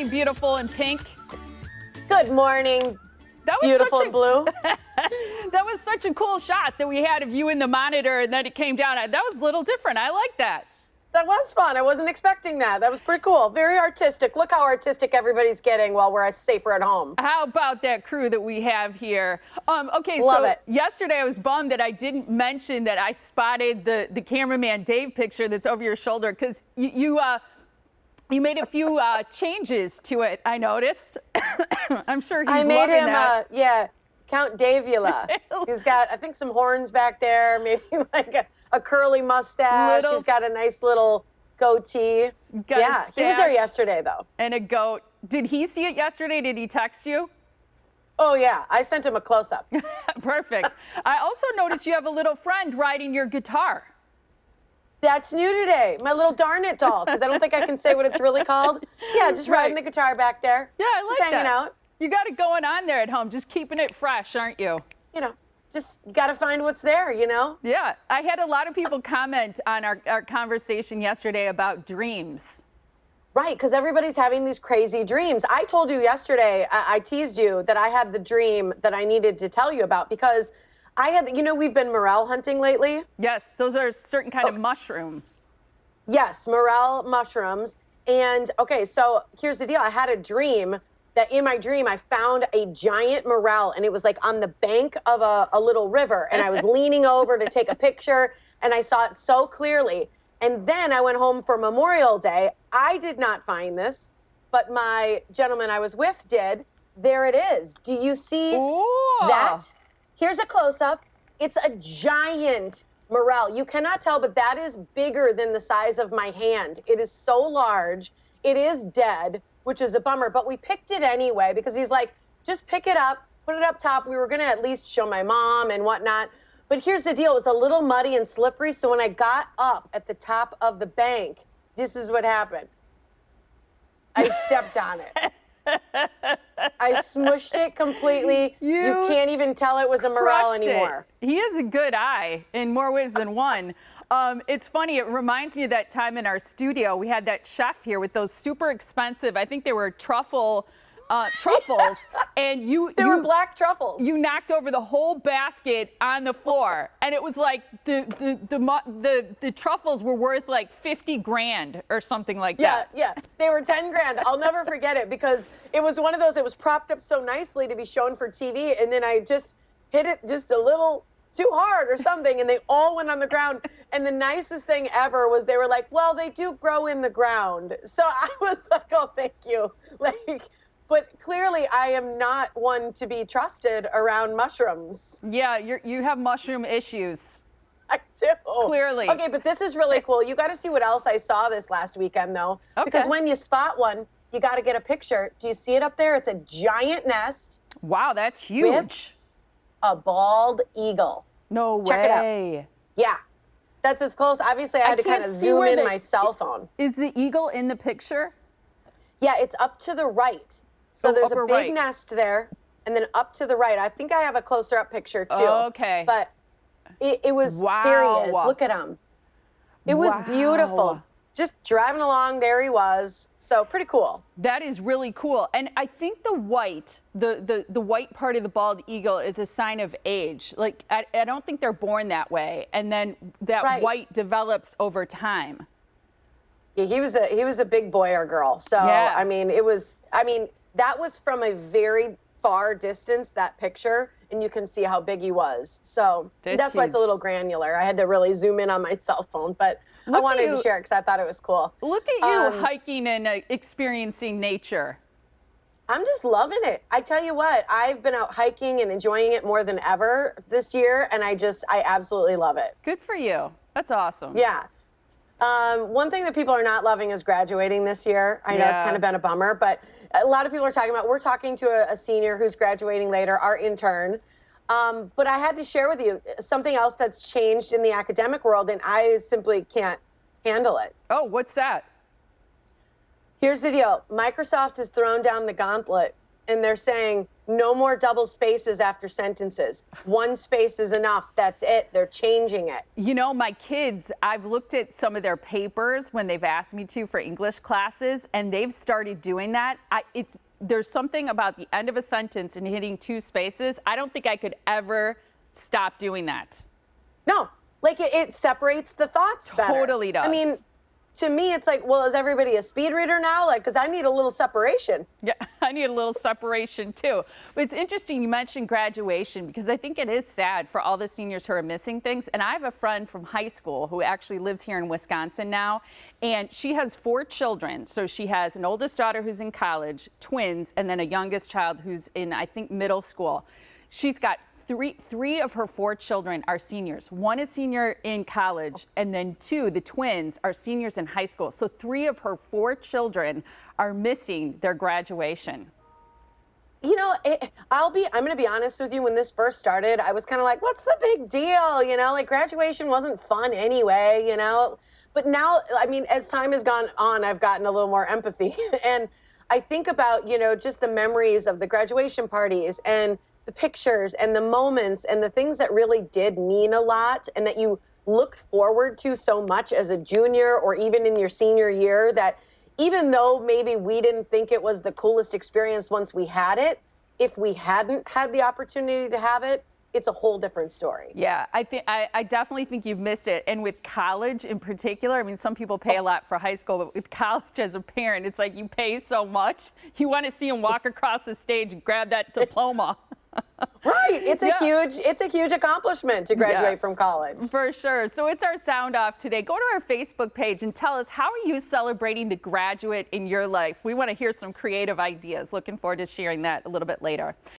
morning, beautiful and pink. Good morning, beautiful and blue. That was such a cool shot that we had of you in the monitor, and then it came down. That was a little different. I like that. That was fun. I wasn't expecting that. That was pretty cool. Very artistic. Look how artistic everybody's getting while we're safer at home. How about that crew that we have here? Okay, Love so it. yesterday I was bummed that I didn't mention that I spotted the cameraman Dave picture that's over your shoulder, because you made a few changes to it, I noticed. I'm sure he's loving that. Yeah, Count Davula. He's got, I think, some horns back there, maybe like a curly mustache. He's got a nice little goatee. Yeah, he was there yesterday, though. And a goat. Did he see it yesterday? Did he text you? Oh, yeah. I sent him a close-up. Perfect. I also noticed you have a little friend riding your guitar. That's new today. My little darn it doll, because I don't think I can say what it's really called. Yeah, just riding the guitar back there. Yeah, I like just hanging out. You got it going on there at home, just keeping it fresh, aren't you? You know, just got to find what's there, you know? Yeah. I had a lot of people comment on our conversation yesterday about dreams. Right, because everybody's having these crazy dreams. I told you yesterday, I teased you that I had the dream that I needed to tell you about, because I had, you know, we've been morel hunting lately. Yes, those are a certain kind of mushroom. Yes, morel mushrooms. And okay, so here's the deal. I had a dream that in my dream I found a giant morel, and it was like on the bank of a little river, and I was leaning over to take a picture, and I saw it so clearly. And then I went home for Memorial Day. I did not find this, but my gentleman I was with did. There it is. Do you see that? Here's a close-up. It's a giant morel. You cannot tell, but that is bigger than the size of my hand. It is so large. It is dead, which is a bummer, but we picked it anyway because he's like, just pick it up, put it up top. We were going to at least show my mom and whatnot. But here's the deal. It was a little muddy and slippery, so when I got up at the top of the bank, this is what happened. I stepped on it. I smushed it completely. You can't even tell it was a morel anymore. He has a good eye in more ways than one. It's funny. It reminds me of that time in our studio. We had that chef here with those super expensive, I think they were truffles, and they were black truffles. You knocked over the whole basket on the floor, and it was like the truffles were worth like 50 grand or something like that. Yeah, they were 10 grand. I'll never forget it because it was one of those. It was propped up so nicely to be shown for TV, and then I just hit it just a little too hard or something, and they all went on the ground. And the nicest thing ever was they were like, well, they do grow in the ground. So I was like, oh, thank you. But clearly I am not one to be trusted around mushrooms. Yeah, you have mushroom issues. I do. Clearly. Okay, but this is really cool. You got to see what else I saw this last weekend, though. Okay. Because when you spot one, you got to get a picture. Do you see it up there? It's a giant nest. Wow, that's huge. With a bald eagle. No way. Check it out. Yeah. That's as close. Obviously, I had to kind of zoom in my cell phone. Is the eagle in the picture? Yeah, it's up to the right. So there's a big nest there, and then up to the right. I think I have a closer up picture, too. Okay. But it was, there he is. Look at him. It was beautiful. Just driving along, there he was. So pretty cool. That is really cool. And I think the white, the white part of the bald eagle is a sign of age. Like, I don't think they're born that way. And then that white develops over time. Yeah, he was a big boy or girl. So, yeah. I mean, that was from a very far distance, that picture, and you can see how big he was. So that's why it's a little granular. I had to really zoom in on my cell phone, but I wanted to share it because I thought it was cool. Look at you hiking and experiencing nature. I'm just loving it. I tell you what, I've been out hiking and enjoying it more than ever this year, and I absolutely love it. Good for you. That's awesome. Yeah. One thing that people are not loving is graduating this year. I know it's kind of been a bummer, but a lot of people are talking about, we're talking to a senior who's graduating later, our intern. But I had to share with you something else that's changed in the academic world, and I simply can't handle it. Oh, what's that? Here's the deal. Microsoft has thrown down the gauntlet, and they're saying, no more double spaces after sentences. One space is enough. That's it. They're changing it. You know, my kids, I've looked at some of their papers when they've asked me to for English classes, and they've started doing that. There's something about the end of a sentence and hitting two spaces. I don't think I could ever stop doing that. No, like it separates the thoughts better. Totally does. I mean, to me, it's like, well, is everybody a speed reader now? Like, because I need a little separation. Yeah, I need a little separation too. But it's interesting you mentioned graduation, because I think it is sad for all the seniors who are missing things. And I have a friend from high school who actually lives here in Wisconsin now, and she has 4 children. So she has an oldest daughter who's in college, twins, and then a youngest child who's in, I think, middle school. She's got three of her 4 children are seniors. 1 is senior in college, and then 2, the twins, are seniors in high school. So 3 of her 4 children are missing their graduation. You know, I'm going to be honest with you. When this first started, I was kind of like, what's the big deal? You know, like graduation wasn't fun anyway, you know. But now, I mean, as time has gone on, I've gotten a little more empathy. And I think about, you know, just the memories of the graduation parties and the pictures and the moments and the things that really did mean a lot and that you looked forward to so much as a junior or even in your senior year, that even though maybe we didn't think it was the coolest experience once we had it, if we hadn't had the opportunity to have it, it's a whole different story. Yeah, I definitely think you've missed it. And with college in particular, I mean, some people pay a lot for high school, but with college as a parent, it's like you pay so much. You want to see them walk across the stage and grab that diploma. Right. It's a huge accomplishment to graduate from college. For sure. So it's our sound off today. Go to our Facebook page and tell us, how are you celebrating the graduate in your life? We want to hear some creative ideas. Looking forward to sharing that a little bit later.